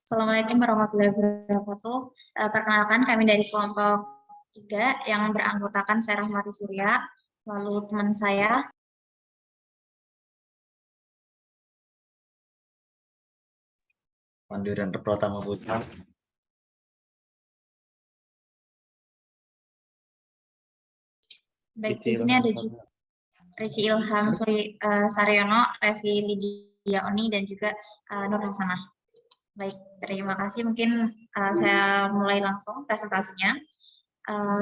Assalamualaikum warahmatullahi wabarakatuh. Perkenalkan, kami dari kelompok 3 yang beranggotakan saya Rahmati Surya, lalu teman saya. Mandiran Pratama Putra. Baik, di sini ada juga Reci Ilham Saryono, Revi Lydia Oni, dan juga Nur Hasanah. Baik, terima kasih. Mungkin saya mulai langsung presentasinya.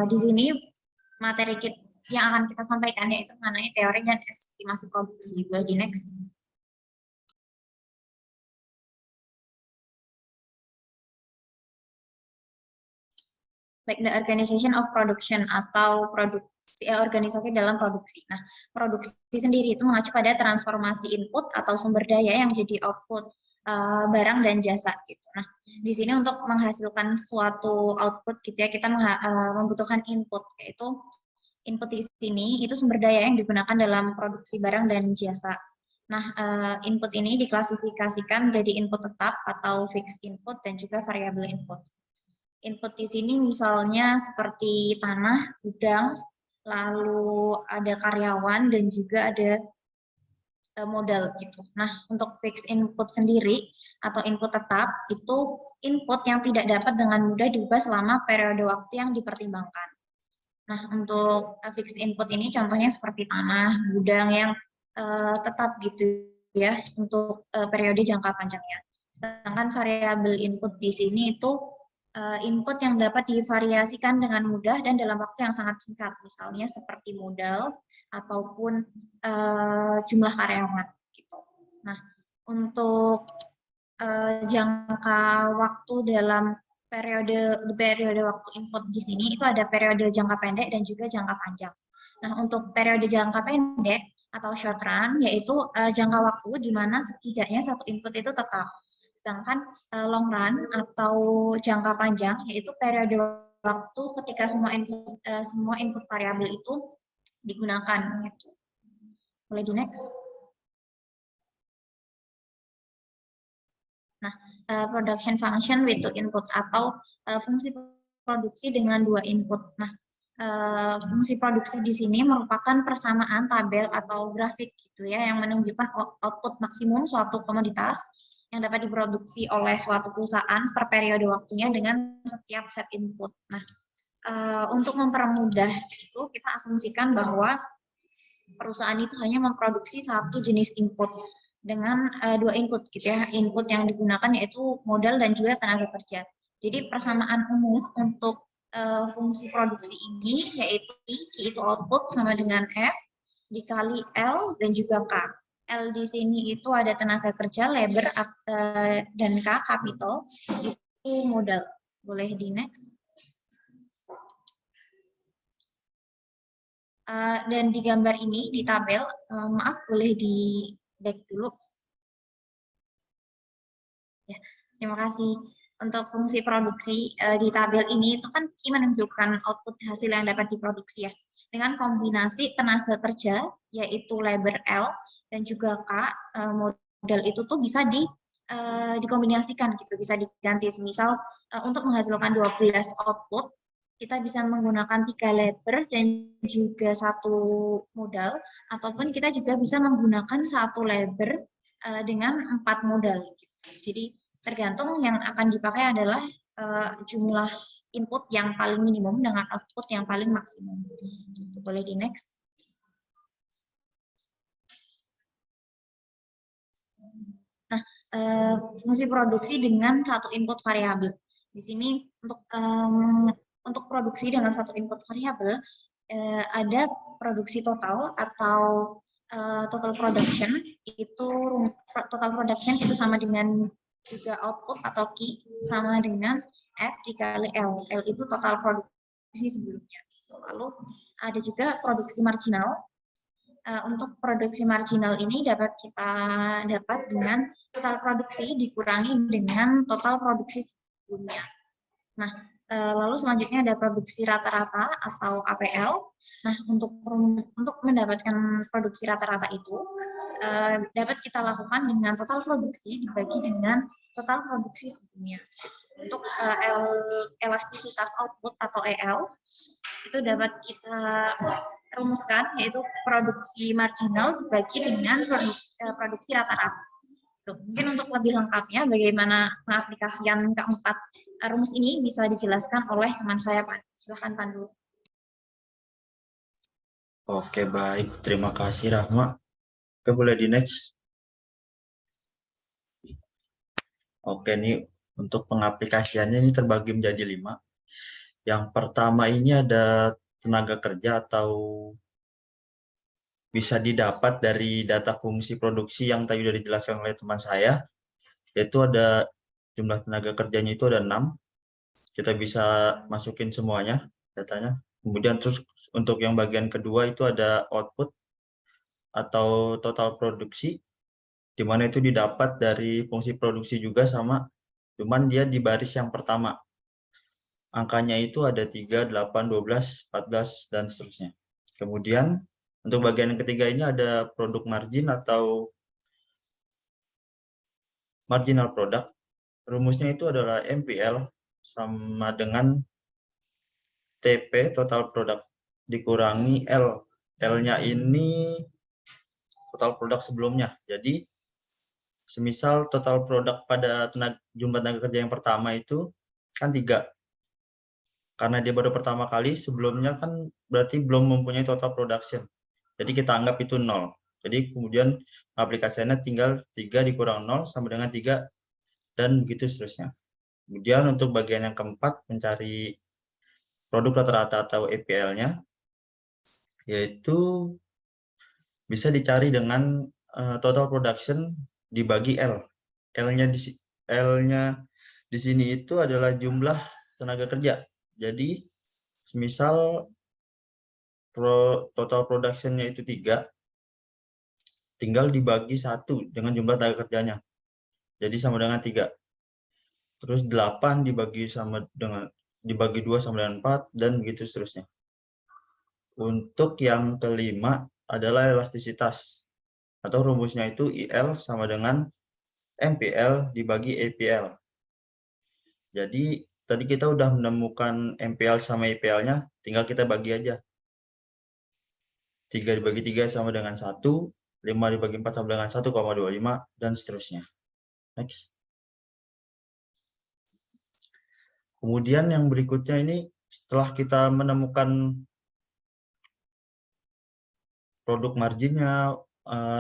Di sini materi yang akan kita sampaikan yaitu mengenai teori dan estimasi produksi. Boleh di next. Baik, the organization of production atau organisasi dalam produksi. Nah, produksi sendiri itu mengacu pada transformasi input atau sumber daya yang menjadi output barang dan jasa gitu. Nah, di sini untuk menghasilkan suatu output gitu ya, kita membutuhkan input, yaitu input di sini itu sumber daya yang digunakan dalam produksi barang dan jasa. Nah, input ini diklasifikasikan menjadi input tetap atau fixed input dan juga variable input. Input di sini misalnya seperti tanah, gudang, lalu ada karyawan, dan juga ada modal gitu. Nah, untuk fixed input sendiri atau input tetap itu input yang tidak dapat dengan mudah diubah selama periode waktu yang dipertimbangkan. Nah, untuk fixed input ini contohnya seperti tanah, gudang yang tetap gitu ya untuk periode jangka panjangnya. Sedangkan variabel input di sini itu input yang dapat divariasikan dengan mudah dan dalam waktu yang sangat singkat, misalnya seperti modal ataupun jumlah karyawan gitu. Nah, untuk jangka waktu dalam periode waktu input di sini itu ada periode jangka pendek dan juga jangka panjang. Nah, untuk periode jangka pendek atau short run yaitu jangka waktu di mana setidaknya satu input itu tetap. Sedangkan long run atau jangka panjang yaitu periode waktu ketika semua input variabel itu digunakan gitu. Boleh di next. Nah, production function with two inputs atau fungsi produksi dengan dua input. Nah, fungsi produksi di sini merupakan persamaan tabel atau grafik gitu ya yang menunjukkan output maksimum suatu komoditas yang dapat diproduksi oleh suatu perusahaan per periode waktunya dengan setiap set input. Nah, untuk mempermudah itu kita asumsikan bahwa perusahaan itu hanya memproduksi satu jenis input dengan dua input gitu ya. Input yang digunakan yaitu modal dan juga tenaga kerja. Jadi persamaan umum untuk fungsi produksi ini yaitu I itu output sama dengan F dikali L dan juga K. L di sini itu ada tenaga kerja, labor, dan K capital itu modal. Boleh di next. Dan di gambar ini di tabel, maaf boleh di back dulu. Ya, terima kasih. Untuk fungsi produksi di tabel ini itu kan I menunjukkan output hasil yang dapat diproduksi ya. Dengan kombinasi tenaga kerja yaitu labor L dan juga K modal itu tuh bisa dikombinasikan gitu, bisa diganti. Misal untuk menghasilkan 12 output kita bisa menggunakan 3 labor dan juga 1 modal, ataupun kita juga bisa menggunakan 1 labor dengan 4 modal. Jadi tergantung yang akan dipakai adalah jumlah input yang paling minimum dengan output yang paling maksimum. Boleh di next. Nah, fungsi produksi dengan satu input variabel. Di sini untuk produksi dengan satu input variabel ada produksi total atau total production itu sama dengan juga output atau key sama dengan F dikali L. L itu total produksi sebelumnya. Lalu ada juga produksi marginal. Untuk produksi marginal ini dapat kita dapat dengan total produksi dikurangi dengan total produksi sebelumnya. Nah, lalu selanjutnya ada produksi rata-rata atau KPL. Nah, untuk mendapatkan produksi rata-rata itu dapat kita lakukan dengan total produksi dibagi dengan total produksi sebelumnya. Untuk elastisitas output atau EL itu dapat kita rumuskan, yaitu produksi marginal dibagi dengan produksi rata-rata. Mungkin untuk lebih lengkapnya bagaimana pengaplikasian keempat rumus ini bisa dijelaskan oleh teman saya, Pak. Silahkan Pandu. Oke, baik. Terima kasih, Rahma. Oke, boleh di next. Oke, ini untuk pengaplikasiannya ini terbagi menjadi 5. Yang pertama ini ada tenaga kerja atau bisa didapat dari data fungsi produksi yang tadi sudah dijelaskan oleh teman saya, yaitu ada jumlah tenaga kerjanya itu ada 6. Kita bisa masukin semuanya datanya. Kemudian terus untuk yang bagian kedua itu ada output atau total produksi, di mana itu didapat dari fungsi produksi juga sama, cuman dia di baris yang pertama. Angkanya itu ada 3, 8, 12, 14, dan seterusnya. Kemudian untuk bagian yang ketiga ini ada produk margin atau marginal product. Rumusnya itu adalah MPL sama dengan TP, total product, dikurangi L. L-nya ini total produk sebelumnya. Jadi, semisal total produk pada jumlah tenaga kerja yang pertama itu kan 3. Karena dia baru pertama kali, sebelumnya kan berarti belum mempunyai total production. Jadi kita anggap itu 0. Jadi kemudian aplikasinya tinggal 3 dikurang 0 sama dengan 3 dan begitu seterusnya. Kemudian untuk bagian yang keempat mencari produk rata-rata atau EPL-nya, yaitu bisa dicari dengan total production dibagi L. L-nya di sini itu adalah jumlah tenaga kerja. Jadi semisal total production-nya itu 3, tinggal dibagi 1 dengan jumlah tenaga kerjanya. Jadi sama dengan 3. Terus 8 dibagi 2 sama dengan 4 dan begitu seterusnya. Untuk yang kelima adalah elastisitas. Atau rumusnya itu IL sama dengan MPL dibagi EPL. Jadi tadi kita udah menemukan MPL sama EPL-nya, tinggal kita bagi aja. 3 dibagi 3 sama dengan 1, 5 dibagi 4 sama dengan 1,25, dan seterusnya. Next. Kemudian yang berikutnya ini, setelah kita menemukan produk marginnya,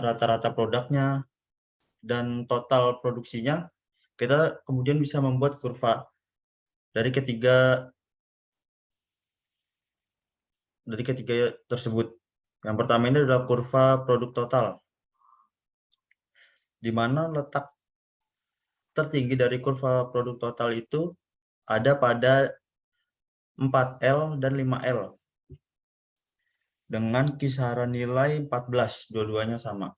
rata-rata produknya, dan total produksinya, kita kemudian bisa membuat kurva dari ketiga tersebut. Yang pertama ini adalah kurva produk total, di mana letak tertinggi dari kurva produk total itu ada pada 4L dan 5L, dengan kisaran nilai 14, dua-duanya sama.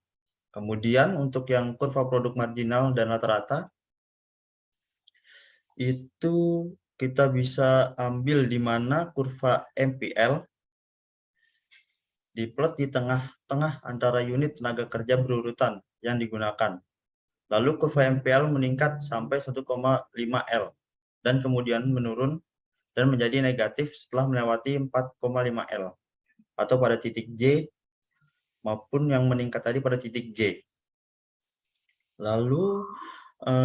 Kemudian untuk yang kurva produk marginal dan rata-rata, itu kita bisa ambil di mana kurva MPL diplot di tengah-tengah antara unit tenaga kerja berurutan yang digunakan. Lalu kurva MPL meningkat sampai 1,5 L dan kemudian menurun dan menjadi negatif setelah melewati 4,5 L atau pada titik J maupun yang meningkat tadi pada titik G. Lalu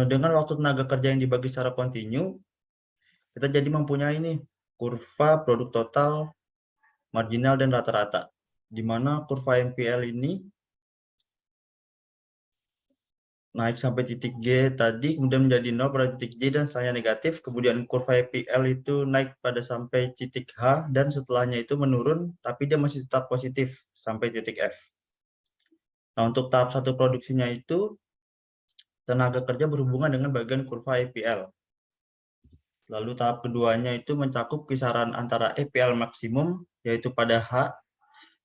dengan waktu tenaga kerja yang dibagi secara kontinu, kita jadi mempunyai ini kurva produk total, marginal, dan rata-rata, di mana kurva MPL ini naik sampai titik G tadi, kemudian menjadi 0 pada titik J dan setelahnya negatif, kemudian kurva MPL itu naik pada sampai titik H, dan setelahnya itu menurun, tapi dia masih tetap positif sampai titik F. Nah, untuk tahap 1 produksinya itu, tenaga kerja berhubungan dengan bagian kurva EPL. Lalu tahap keduanya itu mencakup kisaran antara EPL maksimum, yaitu pada H,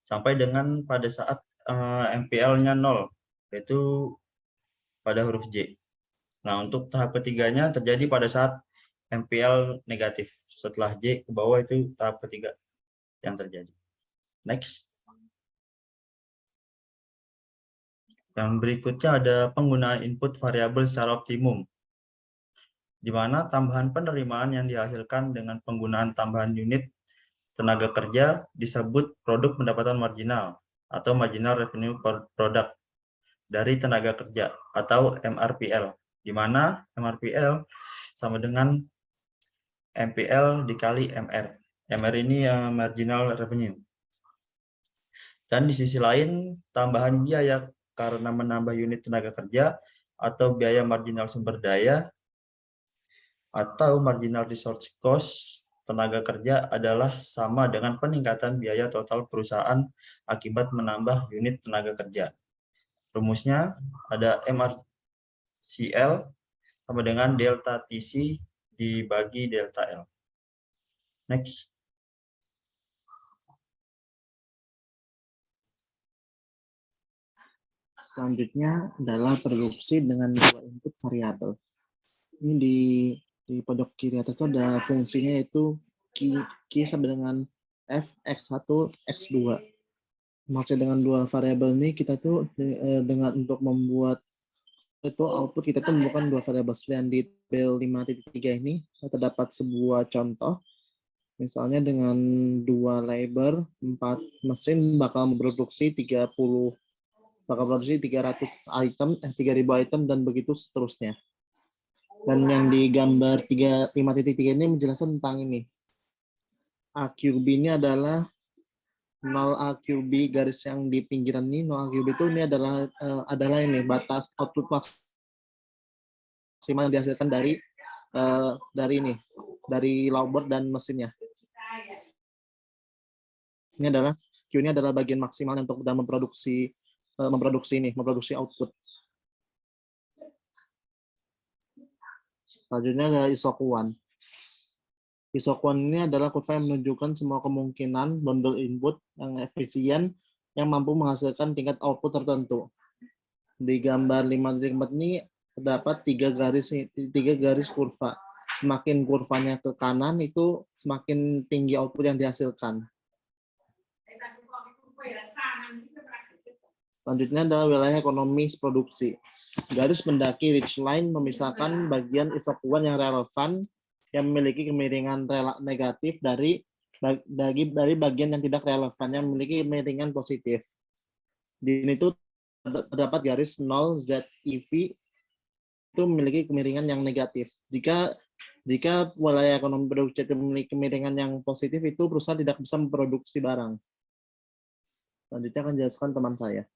sampai dengan pada saat MPL-nya 0, yaitu pada huruf J. Nah, untuk tahap ketiganya terjadi pada saat MPL negatif. Setelah J ke bawah itu tahap ketiga yang terjadi. Next. Yang berikutnya ada penggunaan input variabel secara optimum. di mana tambahan penerimaan yang dihasilkan dengan penggunaan tambahan unit tenaga kerja disebut produk pendapatan marginal atau marginal revenue per product dari tenaga kerja atau MRPL, di mana MRPL sama dengan MPL dikali MR. MR ini marginal revenue. Dan di sisi lain, tambahan biaya karena menambah unit tenaga kerja atau biaya marginal sumber daya atau marginal resource cost tenaga kerja adalah sama dengan peningkatan biaya total perusahaan akibat menambah unit tenaga kerja. Rumusnya ada MRCL sama dengan delta TC dibagi delta L. Next. Selanjutnya adalah produksi dengan dua input variabel. Ini di pojok kiri atas itu ada fungsinya yaitu Q sama dengan F, X1, X2. Maksud dengan dua variabel ini kita tuh dengan untuk membuat itu output kita tuh bukan dua variabel. Yang di tabel 5.3 ini terdapat sebuah contoh. Misalnya dengan 2 labor, 4 mesin bakal memproduksi 300 item, 3.000 item dan begitu seterusnya. Dan yang di gambar 5.3 ini menjelaskan tentang ini. AQB ini adalah 0 AQB garis yang di pinggiran ini, 0 AQB itu ini adalah ini batas output maksimal yang dihasilkan dari labor dan mesinnya. Ini adalah Q ini adalah bagian maksimal untuk dalam memproduksi output. Selanjutnya adalah isokuan. Isokuan ini adalah kurva yang menunjukkan semua kemungkinan bundle input yang efisien yang mampu menghasilkan tingkat output tertentu. Di gambar 5.4 ini terdapat 3 garis kurva. Semakin kurvanya ke kanan itu semakin tinggi output yang dihasilkan. Selanjutnya adalah wilayah ekonomis produksi. Garis mendaki ridge line memisahkan bagian isokuan yang relevan yang memiliki kemiringan negatif dari bagian yang tidak relevan yang memiliki kemiringan positif. Di sini itu terdapat garis 0 ZEV itu memiliki kemiringan yang negatif. Jika wilayah ekonomi produksi itu memiliki kemiringan yang positif, itu perusahaan tidak bisa memproduksi barang. Selanjutnya akan jelaskan teman saya.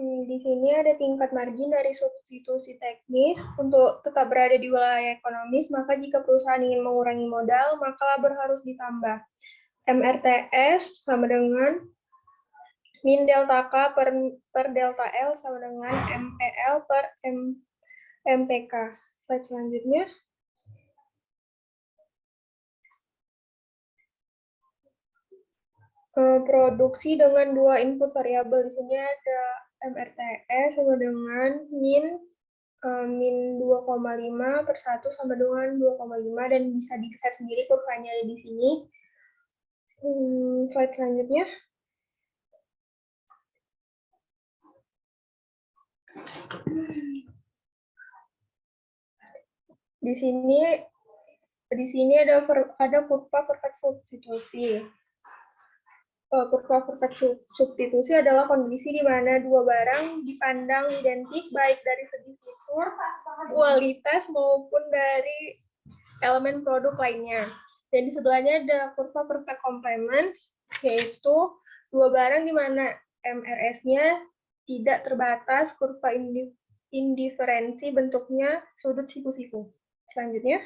Di sini ada tingkat margin dari substitusi teknis untuk tetap berada di wilayah ekonomis, maka jika perusahaan ingin mengurangi modal, maka labor harus ditambah. MRTS sama dengan min delta K per delta L sama dengan MPL per MPK. Slide selanjutnya. Produksi dengan dua input variabel. Di sini ada MRTS sama dengan min 2,5 per 1 sama dengan 2,5 dan bisa dilihat sendiri kurvanya ada di sini. Slide selanjutnya. Di sini ada kurva perfect substitusi. Kurva perfect substitusi adalah kondisi di mana dua barang dipandang identik baik dari segi fitur, kualitas maupun dari elemen produk lainnya. Dan di sebelahnya ada kurva perfect complement, yaitu dua barang di mana MRS-nya tidak terbatas, kurva indiferensi bentuknya sudut siku-siku. Selanjutnya.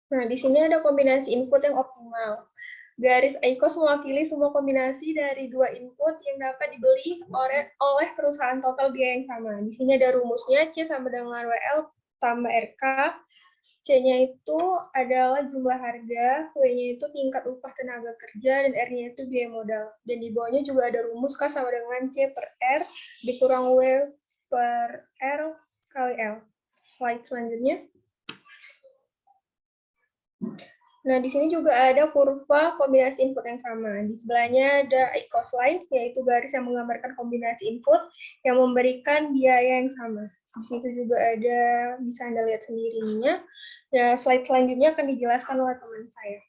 Nah, di sini ada kombinasi input yang optimal. Garis ICOS mewakili semua kombinasi dari dua input yang dapat dibeli oleh perusahaan total biaya yang sama. Di sini ada rumusnya, C sama dengan WL tambah RK. C-nya itu adalah jumlah harga, W-nya itu tingkat upah tenaga kerja, dan R-nya itu biaya modal. Dan di bawahnya juga ada rumus K sama dengan C per R dikurang W per R kali L. Slide selanjutnya. Nah, di sini juga ada kurva kombinasi input yang sama. Di sebelahnya ada equals lines, yaitu garis yang menggambarkan kombinasi input yang memberikan biaya yang sama. Di situ juga ada, bisa Anda lihat sendirinya. Nah, slide selanjutnya akan dijelaskan oleh teman saya.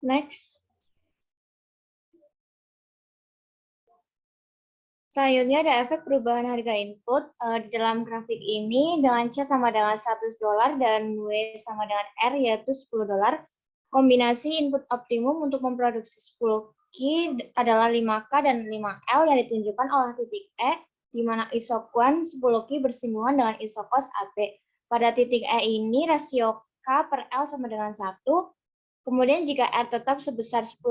Next. Selanjutnya ada efek perubahan harga input. Di dalam grafik ini dengan C sama dengan $100 dan W sama dengan R yaitu $10. Kombinasi input optimum untuk memproduksi 10 Q adalah 5K dan 5L yang ditunjukkan oleh titik E, di mana isokuan 10 Q bersinggungan dengan isokos AB. Pada titik E ini rasio K per L sama dengan 1. Kemudian jika R tetap sebesar $10,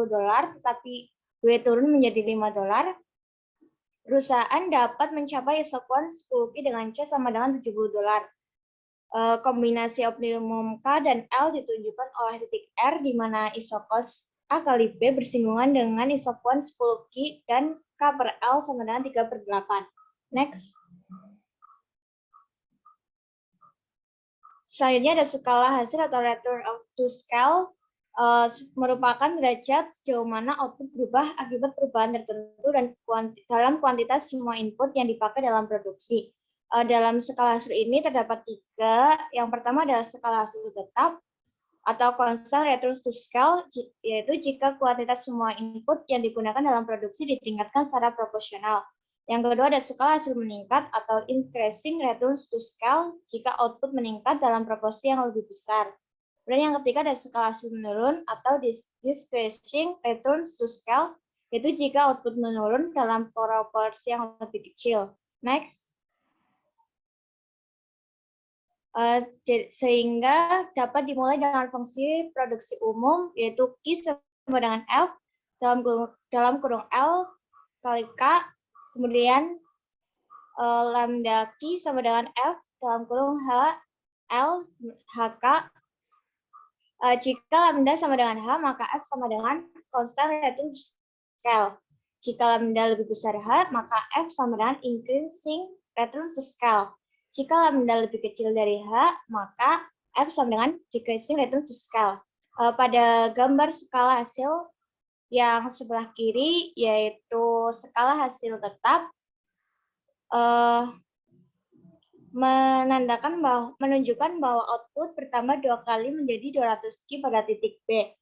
tetapi W turun menjadi $5, perusahaan dapat mencapai isokuan 10Q dengan C sama dengan $70. Kombinasi optimum K dan L ditunjukkan oleh titik R, di mana isokos A kali B bersinggungan dengan isokuan 10Q dan K per L sama dengan 3/8. Next. Selanjutnya ada skala hasil atau return to scale, merupakan derajat sejauh mana output berubah akibat perubahan tertentu dan dalam kuantitas semua input yang dipakai dalam produksi. Dalam skala hasil ini terdapat 3. Yang pertama adalah skala hasil tetap atau constant return to scale, yaitu jika kuantitas semua input yang digunakan dalam produksi ditingkatkan secara proporsional. Yang kedua ada skala hasil meningkat atau increasing return to scale jika output meningkat dalam proporsi yang lebih besar. Kemudian yang ketiga ada skala hasil menurun atau decreasing return to scale, yaitu jika output menurun dalam proporsi yang lebih kecil. Next. Sehingga dapat dimulai dengan fungsi produksi umum, yaitu Q sama dengan F dalam kurung L kali K, kemudian lambda Q sama dengan F dalam kurung H L HK. Jika lambda sama dengan H, maka F sama dengan constant return to scale. Jika lambda lebih besar H, maka F sama dengan increasing return to scale. Jika lambda lebih kecil dari H, maka F sama dengan decreasing return to scale. Pada gambar skala hasil yang sebelah kiri, yaitu skala hasil tetap, menunjukkan bahwa output bertambah 2 kali menjadi 200 Q pada titik B.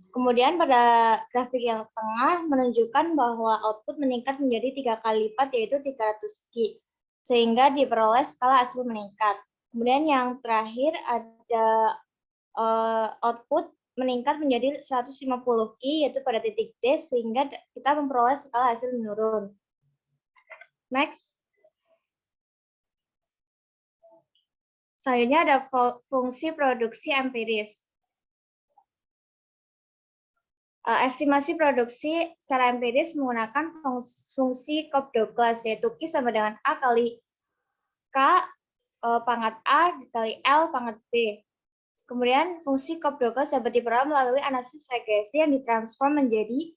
Kemudian pada grafik yang tengah menunjukkan bahwa output meningkat menjadi 3 kali lipat, yaitu 300 Q. Sehingga diperoleh skala hasil meningkat. Kemudian yang terakhir ada output meningkat menjadi 150 Q, yaitu pada titik D, sehingga kita memperoleh skala hasil menurun. Next. Selanjutnya ada fungsi produksi empiris. Estimasi produksi secara empiris menggunakan fungsi Cobb-Douglas, yaitu Q sama dengan A kali K pangkat A dikali L pangkat B. Kemudian fungsi Cobb-Douglas dapat diperoleh melalui analisis regresi yang ditransform menjadi,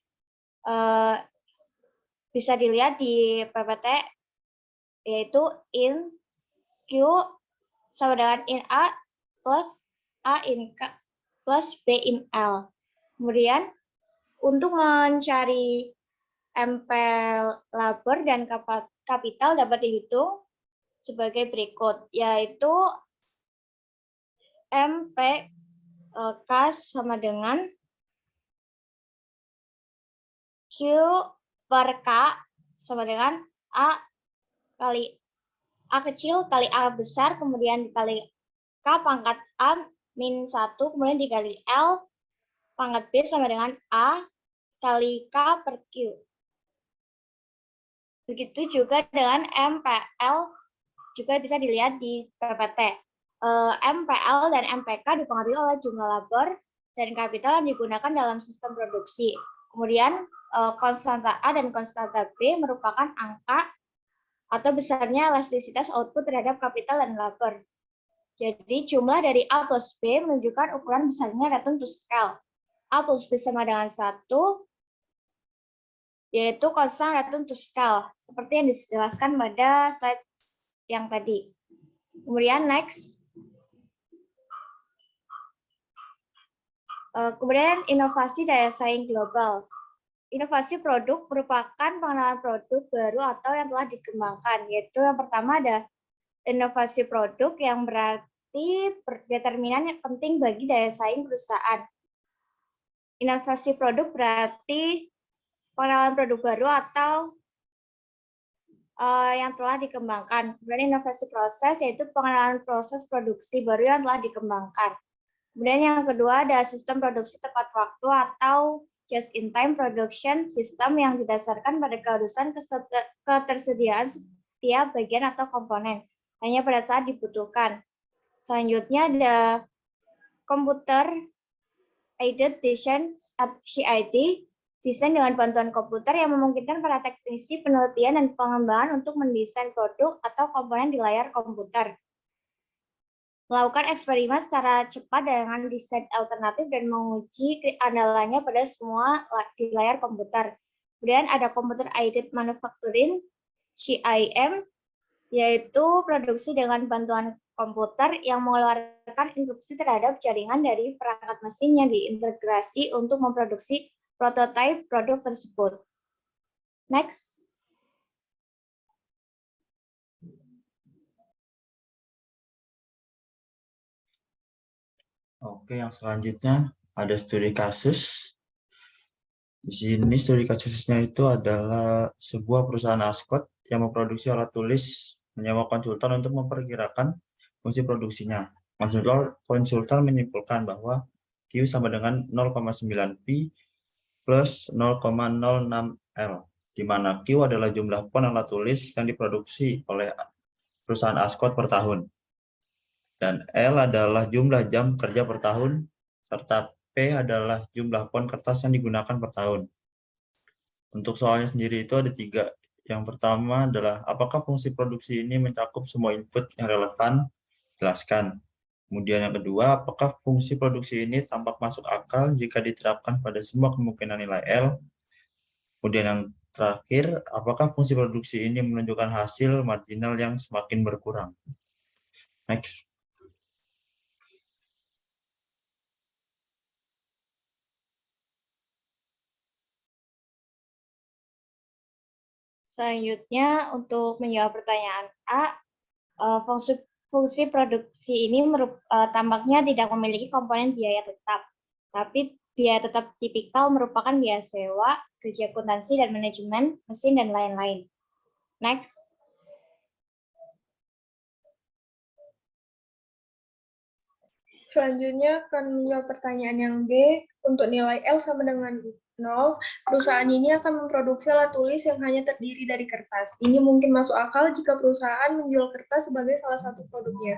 bisa dilihat di PPT, yaitu in Q sama dengan in A in K plus B in L. Kemudian untuk mencari MP labor dan kapital dapat dihitung sebagai berikut, yaitu MP K sama dengan Q per K sama dengan A kali A kecil kali A besar, kemudian dikali K pangkat A min 1, kemudian dikali L pangkat B sama dengan A kali K per Q. Begitu juga dengan MPL, juga bisa dilihat di PPT. MPL dan MPK dipengaruhi oleh jumlah labor dan kapital yang digunakan dalam sistem produksi. Kemudian konstanta A dan konstanta B merupakan angka atau besarnya elastisitas output terhadap kapital dan labor. Jadi jumlah dari A plus B menunjukkan ukuran besarnya return to scale. A plus B sama dengan 1, yaitu constant return to scale, seperti yang dijelaskan pada slide yang tadi. Kemudian next. Kemudian inovasi daya saing global. Inovasi produk merupakan pengenalan produk baru atau yang telah dikembangkan, yaitu yang pertama ada inovasi produk yang berarti determinan yang penting bagi daya saing perusahaan. Inovasi produk berarti pengenalan produk baru atau yang telah dikembangkan. Kemudian inovasi proses yaitu pengenalan proses produksi baru yang telah dikembangkan. Kemudian yang kedua ada sistem produksi tepat waktu atau just-in-time production system yang didasarkan pada keharusan ketersediaan setiap bagian atau komponen hanya pada saat dibutuhkan. Selanjutnya ada computer aided design (CAD), desain dengan bantuan komputer yang memungkinkan para teknisi penelitian dan pengembangan untuk mendesain produk atau komponen di layar komputer. Melakukan eksperimen secara cepat dengan desain alternatif dan menguji keandalannya pada semua di layar komputer. Kemudian ada Computer Aided Manufacturing, CAM, yaitu produksi dengan bantuan komputer yang mengeluarkan instruksi terhadap jaringan dari perangkat mesin yang diintegrasi untuk memproduksi prototipe produk tersebut. Next. Oke, yang selanjutnya ada studi kasus. Di sini studi kasusnya itu adalah sebuah perusahaan Ascot yang memproduksi alat tulis menyewa konsultan untuk memperkirakan fungsi produksinya. Konsultan menyimpulkan bahwa Q sama dengan 0,9 Pi plus 0,06 L, di mana Q adalah jumlah pon alat tulis yang diproduksi oleh perusahaan Ascot per tahun. Dan L adalah jumlah jam kerja per tahun, serta P adalah jumlah pon kertas yang digunakan per tahun. Untuk soalnya sendiri itu ada 3. Yang pertama adalah, apakah fungsi produksi ini mencakup semua input yang relevan? Jelaskan. Kemudian yang kedua, apakah fungsi produksi ini tampak masuk akal jika diterapkan pada semua kemungkinan nilai L? Kemudian yang terakhir, apakah fungsi produksi ini menunjukkan hasil marginal yang semakin berkurang? Next. Selanjutnya, untuk menjawab pertanyaan A, fungsi produksi ini tampaknya tidak memiliki komponen biaya tetap, tapi biaya tetap tipikal merupakan biaya sewa, gaji akuntansi dan manajemen, mesin, dan lain-lain. Next. Selanjutnya akan menjawab pertanyaan yang B. Untuk nilai L sama dengan 0, perusahaan ini akan memproduksi alat tulis yang hanya terdiri dari kertas. Ini mungkin masuk akal jika perusahaan menjual kertas sebagai salah satu produknya.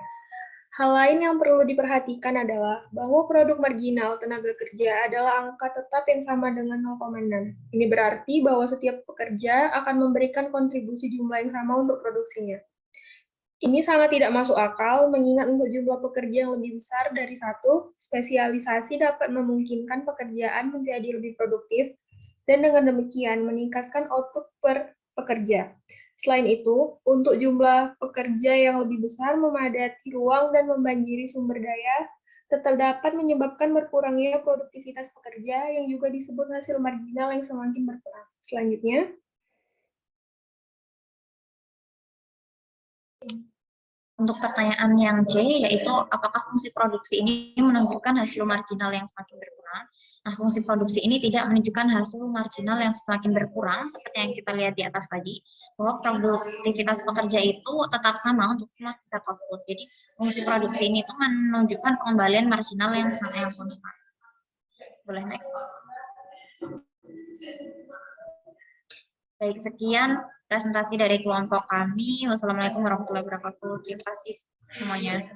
Hal lain yang perlu diperhatikan adalah bahwa produk marginal tenaga kerja adalah angka tetap yang sama dengan 0,6. Ini berarti bahwa setiap pekerja akan memberikan kontribusi jumlah yang sama untuk produksinya. Ini sangat tidak masuk akal, mengingat untuk jumlah pekerja yang lebih besar dari 1, spesialisasi dapat memungkinkan pekerjaan menjadi lebih produktif, dan dengan demikian meningkatkan output per pekerja. Selain itu, untuk jumlah pekerja yang lebih besar memadati ruang dan membanjiri sumber daya, tetap dapat menyebabkan berkurangnya produktivitas pekerja yang juga disebut hasil marginal yang semakin berkurang. Selanjutnya, Untuk pertanyaan yang C, yaitu apakah fungsi produksi ini menunjukkan hasil marginal yang semakin berkurang? Nah, fungsi produksi ini tidak menunjukkan hasil marginal yang semakin berkurang, seperti yang kita lihat di atas tadi, bahwa produktivitas pekerja itu tetap sama untuk semua tingkat output. Jadi, fungsi produksi ini itu menunjukkan pengembalian marginal yang konstan. Boleh next. Baik, sekian presentasi dari kelompok kami. Wassalamualaikum warahmatullahi wabarakatuh. Terima kasih semuanya.